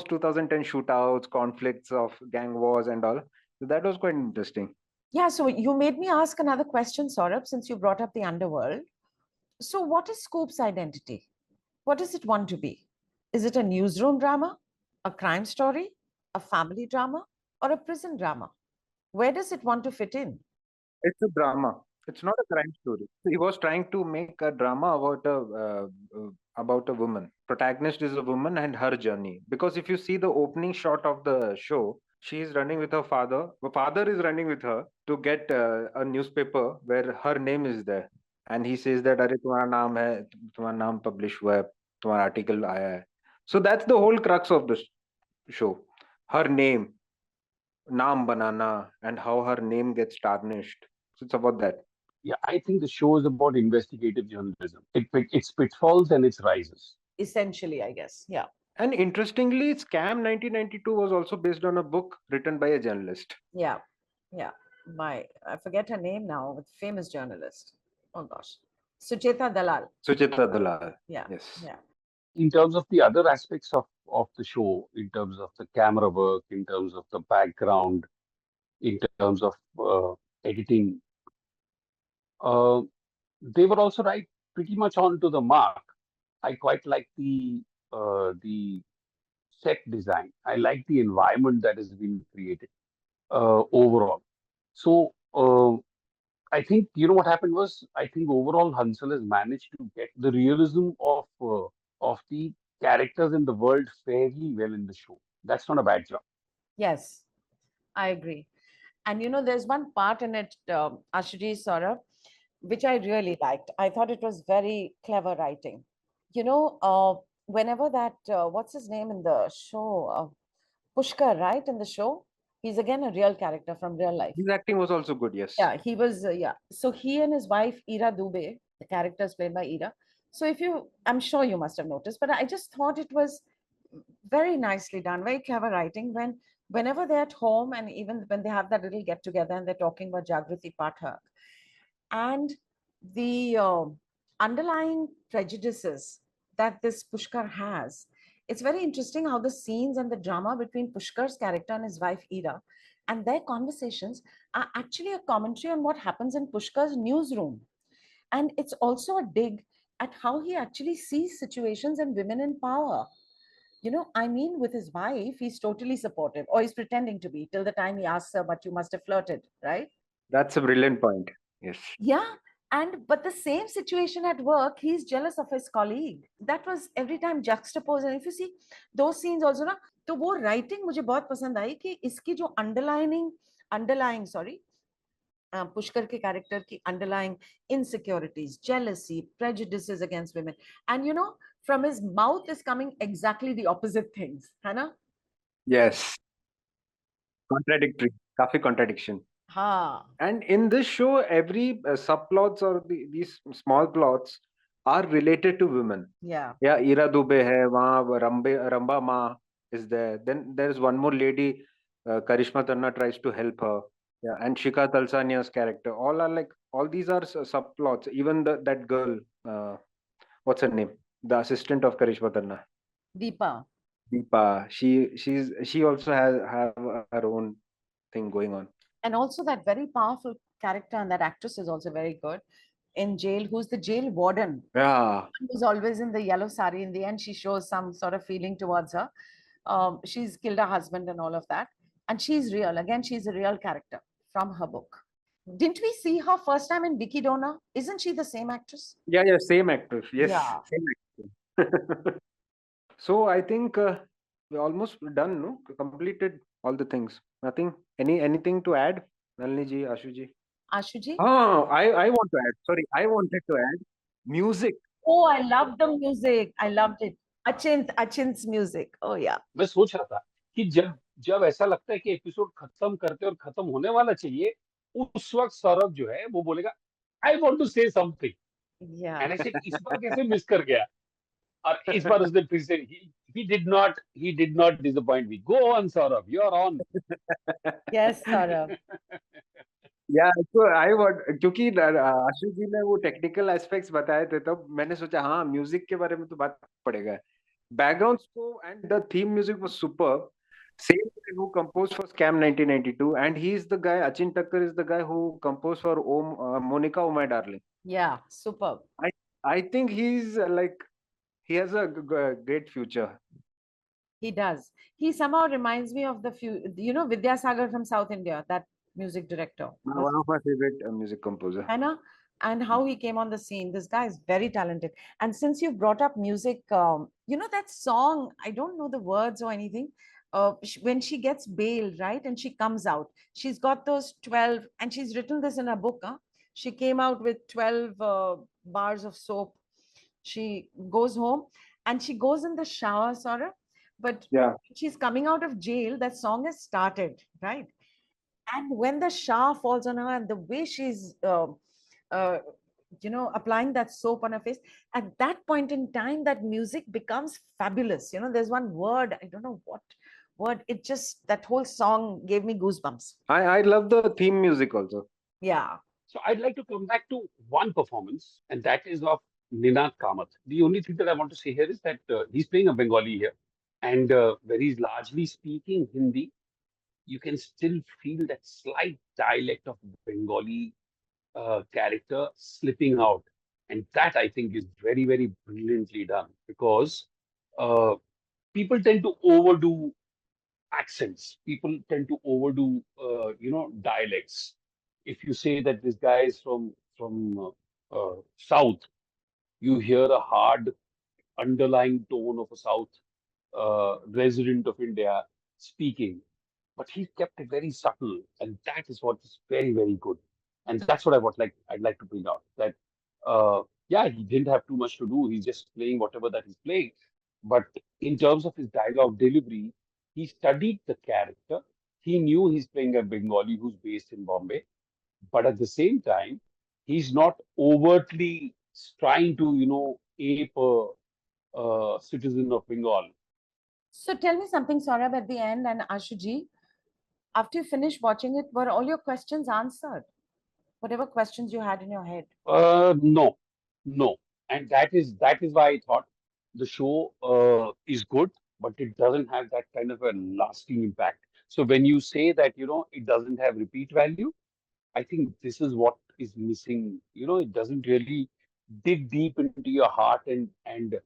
2010 shootouts, conflicts of gang wars and all. So that was quite interesting. Yeah, so you made me ask another question, Saurabh, since you brought up the underworld. So what is Scoop's identity? What does it want to be? Is it a newsroom drama, a crime story, a family drama, or a prison drama? Where does it want to fit in? It's a drama. It's not a crime story. He was trying to make a drama about a woman. Protagonist is a woman and her journey. Because if you see the opening shot of the show, she is running with her father. The father is running with her to get a newspaper where her name is there, and he says that अरे तुम्हारा नाम है, तुम्हारा नाम publish हुआ है, तुम्हारा article आया है. So that's the whole crux of the show. Her name, naam banana, and how her name gets tarnished. So it's about that. Yeah, I think the show is about investigative journalism. Its pitfalls and its rises. Essentially, I guess. Yeah. And interestingly, Scam 1992 was also based on a book written by a journalist. Yeah. I forget her name now, with famous journalist. Oh gosh. Sucheta Dalal. Sucheta Dalal. Yeah. Yes. Yeah. In terms of the other aspects of the show, in terms of the camera work, in terms of the background, in terms of editing, they were also right pretty much on to the mark. I quite like the set design. I like the environment that has been created overall. So I think what happened was, I think overall Hansal has managed to get the realism of the characters in the world fairly well in the show. That's not a bad job. Yes, I agree. And there's one part in it, Ashuji Saurabh, which I really liked. I thought it was very clever writing. Whenever that, what's his name in the show? Pushkar, right? In the show, he's again a real character from real life. His acting was also good, yes. Yeah, he was, yeah. So he and his wife, Ira Dubey, the character is played by Ira. So I'm sure you must have noticed, but I just thought it was very nicely done, very clever writing. Whenever they're at home, and even when they have that little get together and they're talking about Jagriti Pathak and the underlying prejudices that this Pushkar has, it's very interesting how the scenes and the drama between Pushkar's character and his wife Ira and their conversations are actually a commentary on what happens in Pushkar's newsroom. And it's also a dig at how he actually sees situations and women in power. I mean, with his wife, he's totally supportive, or he's pretending to be till the time he asks her, but you must have flirted, right? That's a brilliant point. Yes. Yeah. But the same situation at work, he's jealous of his colleague. That was every time juxtaposed. And if you see those scenes also, ना, तो वो writing मुझे बहुत पसंद आई कि इसकी जो underlying, Pushkar के character की underlying insecurities, jealousy, prejudices against women. And from his mouth is coming exactly the opposite things, है ना? Yes. Contradictory. काफी contradiction. हाँ. And in this show, every subplots or these small plots are related to women. Yeah. Yeah, Ira Dubey hai, wahan Ramba Ma is there. Then there's one more lady, Karishma Tanna tries to help her. Yeah, and Shika Talsania's character. All these are subplots. Even that girl, what's her name? The assistant of Karishma Tanna. Deepa. She also has her own thing going on. And also that very powerful character, and that actress is also very good in jail, who's the jail warden. Yeah. Who's always in the yellow sari. In the end, she shows some sort of feeling towards her. She's killed her husband and all of that. And she's real. Again, she's a real character from her book. Didn't we see her first time in Vicky Dona? Isn't she the same actress? Yeah, same actress. Yes, Yeah. Same actress. So I think we're almost done, no? Completed all the things. Nothing. Anything to add? Nalini ji, Ashu ji. Ashu ji? Oh, I want to add. Sorry, I wanted to add music. Oh, I love the music. I loved it. Achint's music. Oh yeah. मैं सोच रहा था कि जब ऐसा लगता है कि एपिसोड खत्म करते और खत्म होने वाला चाहिए, उस वक्त सौरभ जो है वो बोलेगा I want to say something, and Yeah. ऐसे इस बार कैसे मिस कर गया, और इस बार उसने फिर से he did not disappoint me. Go on, Saurabh, you're on. Yes, Saurabh. या तो आई वांट, क्योंकि आशीष जी ने वो टेक्निकल एस्पेक्ट्स बताए थे, तब मैंने सोचा हाँ म्यूजिक के बारे में तो बात पड़ेगा. Background score and the theme music was superb. Same guy who composed for Scam 1992, and he is the guy. Achin Thakkar is the guy who composed for Monica, Oh My Darling. Yeah, superb. I think he's like he has a great future. He does. He somehow reminds me of the few, Vidyasagar from South India, that music director. One of my favorite music composer. Anna, and how he came on the scene. This guy is very talented. And since you brought up music, that song, I don't know the words or anything. When she gets bailed, right, and she comes out, she's got those 12, and she's written this in a book. Huh? She came out with 12 bars of soap. She goes home and she goes in the shower, Sora. But Yeah. she's coming out of jail, that song has started, right? And when the shower falls on her and the way she's uh, applying that soap on her face, at that point in time that music becomes fabulous. There's one word, I don't know what word, it just, that whole song gave me goosebumps. I love the theme music also. Yeah. So I'd like to come back to one performance, and that is of Ninad Kamath. The only thing that I want to say here is that he's playing a Bengali here, and where he's largely speaking Hindi, you can still feel that slight dialect of Bengali character slipping out. And that I think is very, very brilliantly done, because uh, people tend to overdo accents. People tend to overdo, dialects. If you say that this guy is from South, you hear a hard underlying tone of a South resident of India speaking, but he kept it very subtle, and that is what is very, very good. And that's what I'd like to bring out, that yeah, he didn't have too much to do. He's just playing whatever that he's playing. But in terms of his dialogue delivery, he studied the character. He knew he's playing a Bengali who's based in Bombay, but at the same time, he's not overtly trying to, ape a citizen of Bengal. So tell me something, Saurabh, at the end, and Ashuji, after you finished watching it, were all your questions answered? Whatever questions you had in your head? No, no, and that is why I thought the show is good, but it doesn't have that kind of a lasting impact. So when you say that it doesn't have repeat value, I think this is what is missing. It doesn't really dig deep into your heart and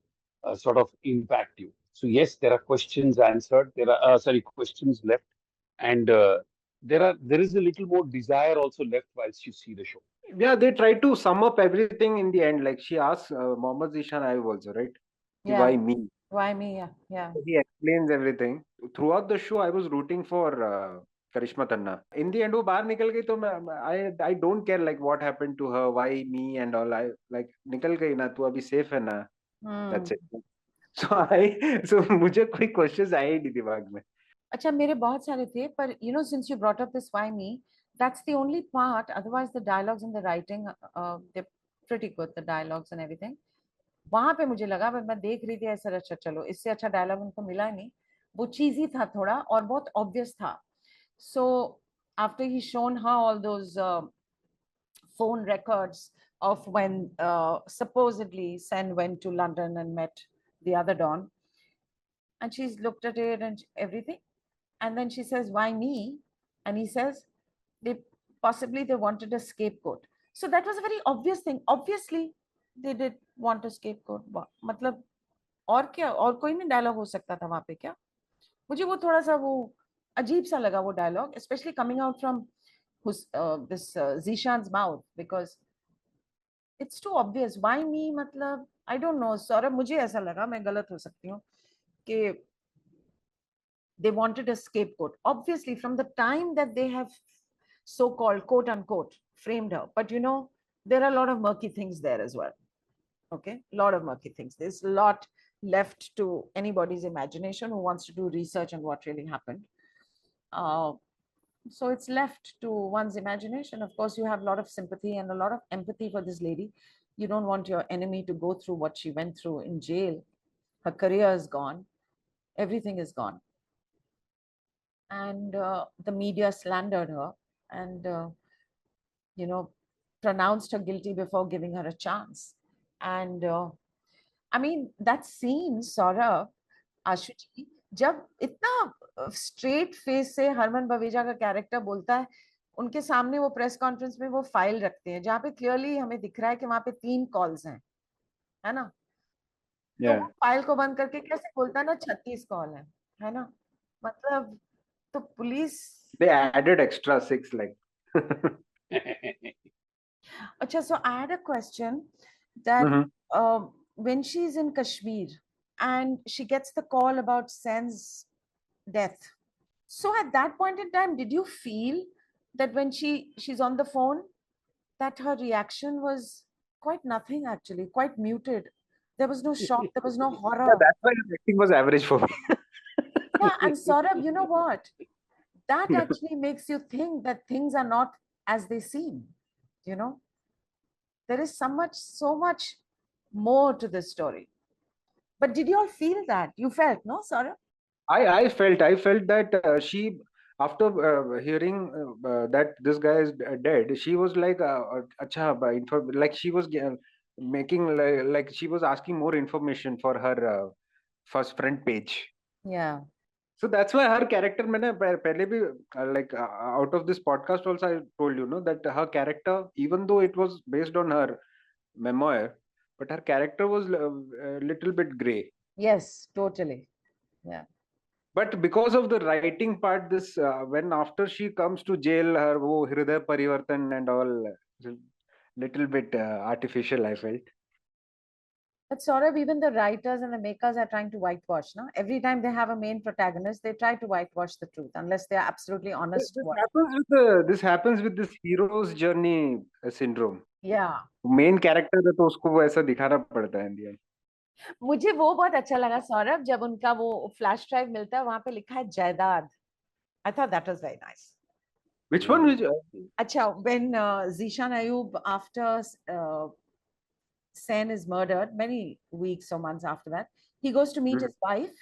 sort of impact you. So yes, there are questions answered. There are questions left, and there is a little more desire also left whilst you see the show. Yeah, they try to sum up everything in the end. Like she asks Mohammad Zishan Ayub also, right? Yeah. Why me? Why me? Yeah. Yeah. He explains everything. Throughout the show, I was rooting for Karishma Tanna. In the end, वो बाहर निकल गई तो I don't care like what happened to her, why me and all. I like निकल गई ना, तू अभी safe है ना. That's it. So मुझे कोई questions आए ही नहीं दिमाग में. अच्छा, मेरे बहुत सारे थे, पर since you brought up this why me, that's the only part. Otherwise the dialogues and the writing, they're pretty good, the dialogues and everything. वहां पे मुझे लगा, मैं देख रही थी ऐसा, अच्छा चलो, इससे अच्छा डायलॉग उनको मिला नहीं, वो चीजी था थोड़ा और बहुत ऑब्वियस था. So after he shown her all those phone records of when supposedly Sen went to London and met the other Don, and she's looked at it and everything, and then she says, why me? And he says, they wanted a scapegoat. So that was a very obvious thing. Obviously they did want a scapegoat. मतलब और क्या, और कोई नहीं dialogue हो सकता था वहां पे क्या? मुझे वो थोड़ा सा वो अजीब सा लगा वो dialogue, especially coming out from this Zishan's mouth, because it's too obvious. Why me? मतलब I don't know, सौरभ, मुझे ऐसा लगा, मैं गलत हो सकती हूँ, कि they wanted a scapegoat, obviously, from the time that they have so-called quote unquote framed her. But there are a lot of murky things there as well. Okay, a lot of murky things. There's a lot left to anybody's imagination who wants to do research on what really happened. Uh, so it's left to one's imagination. Of course, you have a lot of sympathy and a lot of empathy for this lady. You don't want your enemy to go through what she went through in jail. Her career is gone, everything is gone. And the media slandered her and, you know, pronounced her guilty before giving her a chance. And I mean, that scene, Saurabh, आशुची, जब इतना straight face से हरमन बवेजा का character बोलता है, उनके सामने वो press conference में वो फाइल रखते हैं जहाँ पे क्लियरली हमें दिख रहा है कि वहां पे 3 कॉल्स हैं, है ना? तो वो फाइल को बंद करके कैसे बोलता है ना 36 कॉल है ना? मतलब तो police They added extra 6 like. अच्छा, so I had a question that when she's in Kashmir and she gets the call about Sen's death. So at that point in time, did you feel that when she's on the phone, that her reaction was quite nothing actually, quite muted? There was no shock, there was no Yeah, horror. that's why the acting was average for me. Yeah, and Saurabh, you know what? That actually makes you think that things are not as they seem, you know? There is so much more to this story. But did you all feel that? You felt, no, Saurabh? I felt that she, after hearing that this guy is dead, she was like, acha, like she was making like she was asking more information for her first front page. Yeah. So that's why her character, मैंने पहले भी like out of this podcast also I told you, no, that her character, even though it was based on her memoir, but her character was a little bit gray. Yes, totally. Yeah. But because of the writing part, this when after she comes to jail, her wo hriday parivartan and all, little bit artificial, I felt. But Saurabh, even the writers and the makers are trying to whitewash, no? Every time they have a main protagonist, they try to whitewash the truth, unless they're absolutely honest. This happens with this hero's journey syndrome. Yeah. Main character है तो उसको वो ऐसा दिखाना पड़ता है in the end. मुझे वो बहुत अच्छा लगा सौरभ, जब उनका वो फ्लैश ड्राइव मिलता है, वहां पे लिखा है जायदाद. I thought that was very nice. Which one? Acha, when Zishan Ayub, after Sen is murdered, many weeks or months after that, he goes to meet his wife.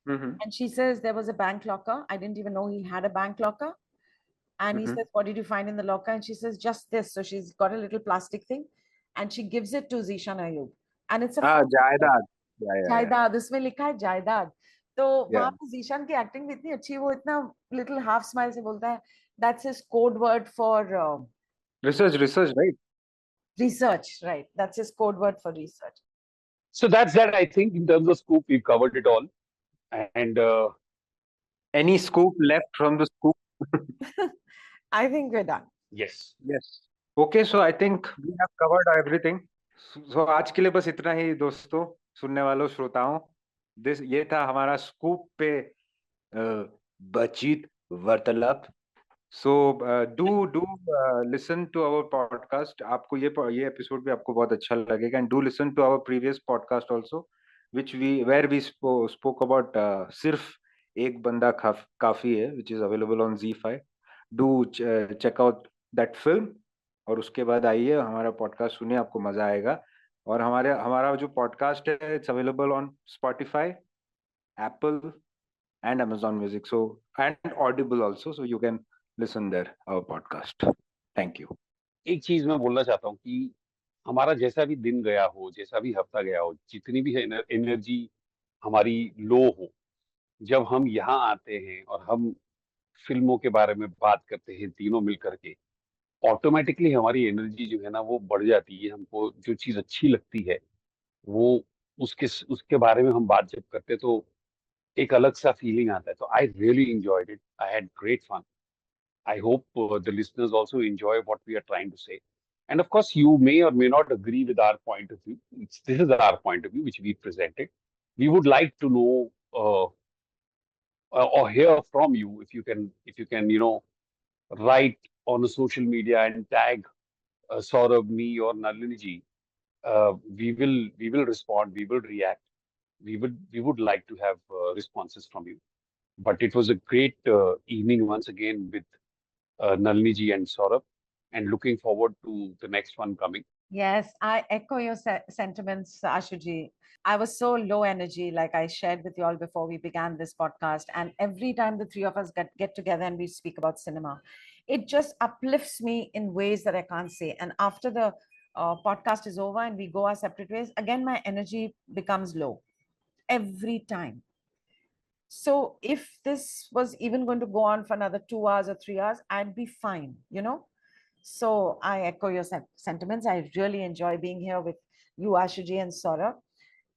And she says there was a bank locker. I didn't even know he had a bank locker. And he says, what did you find in the locker? And she says, just this. So she's got a little plastic thing and she gives it to Zishan Ayub. And it's a जायदाद. जायदाद, उसमें लिखा है जायदाद. तो वहां पे जीशान की एक्टिंग भी इतनी अच्छी, वो इतना लिटिल हाफ स्माइल से बोलता है, that's his code word for research, right? Research, right? That's his code word for research. So that's that. I think in terms of scoop, we've covered it all. And any scoop left from the scoop? I think we're done. Yes. Okay, so I think we have covered everything. So आज के लिए बस इतना ही दोस्तों, सुनने वालों, श्रोताओं. ये था हमारा स्कूप पे बातचीत वार्तालाप. So do listen to our podcast. आपको ये episode भी आपको बहुत अच्छा लगेगा, and do listen to our previous podcast also, where we spoke about सिर्फ एक बंदा काफी है, which is available on Z5. Do check out that film. और उसके बाद आइए हमारा पॉडकास्ट सुनिए, आपको मजा आएगा. और हमारा जो पॉडकास्ट है, it's available on Spotify, Apple and Amazon Music, so and Audible also, so you can listen there our podcast. Thank you. एक चीज मैं बोलना चाहता हूँ कि हमारा जैसा भी दिन गया हो, जैसा भी हफ्ता गया हो, जितनी भी एनर्जी हमारी लो हो, जब हम यहाँ आते हैं और हम फिल्मों के बारे में बात करते हैं तीनों मिल करके, ऑटोमेटिकली हमारी एनर्जी जो है ना वो बढ़ जाती है. हमको जो चीज अच्छी लगती है वो उसके बारे में हम बात जब करते हैं तो एक अलग सा फीलिंग आता है. तो I really enjoyed it. I had great fun. I hope the listeners also enjoy what we are trying to say. And of course, you may or may not agree with our point of view. This is our point of view, which we presented. We would like to know or hear from you if you can, write on a social media and tag Saurabh, me, or Nalini ji. We will respond. We will react. We would like to have responses from you. But it was a great evening once again with Nalini ji and Saurabh, and looking forward to the next one coming. Yes, I echo your sentiments, Ashuji. I was so low energy, like I shared with you all before we began this podcast. And every time the three of us get together and we speak about cinema, it just uplifts me in ways that I can't say. And after the podcast is over and we go our separate ways, again, my energy becomes low every time. So if this was even going to go on for another 2 hours or 3 hours, I'd be fine, you know? So I echo your sentiments. I really enjoy being here with you, Ashuji and Saurabh.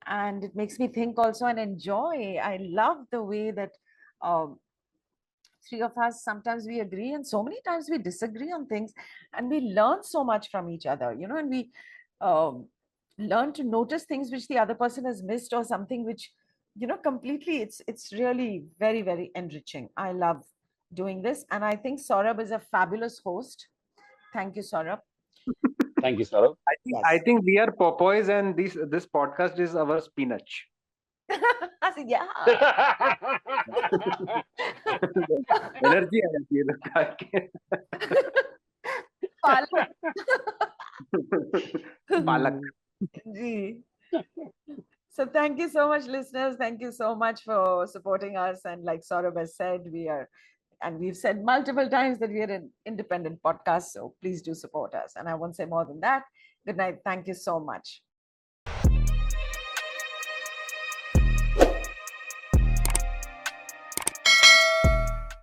And it makes me think also and enjoy. I love the way that um, three of us, sometimes we agree and so many times we disagree on things, and we learn so much from each other, you know, and we um, learn to notice things which the other person has missed, or something which, you know, completely, it's really very, very enriching. I love doing this, and I think Saurabh is a fabulous host. Thank you, Saurabh. Thank you, Saurabh. I Yes. think we are Popeyes and this podcast is our spinach. I said, yeah. Energy आ जाती है लोग खा के. Palak. पालक. Gee. So thank you so much, listeners. Thank you so much for supporting us. And like Saurabh has said, and we've said multiple times that we are an independent podcast. So please do support us. And I won't say more than that. Good night. Thank you so much.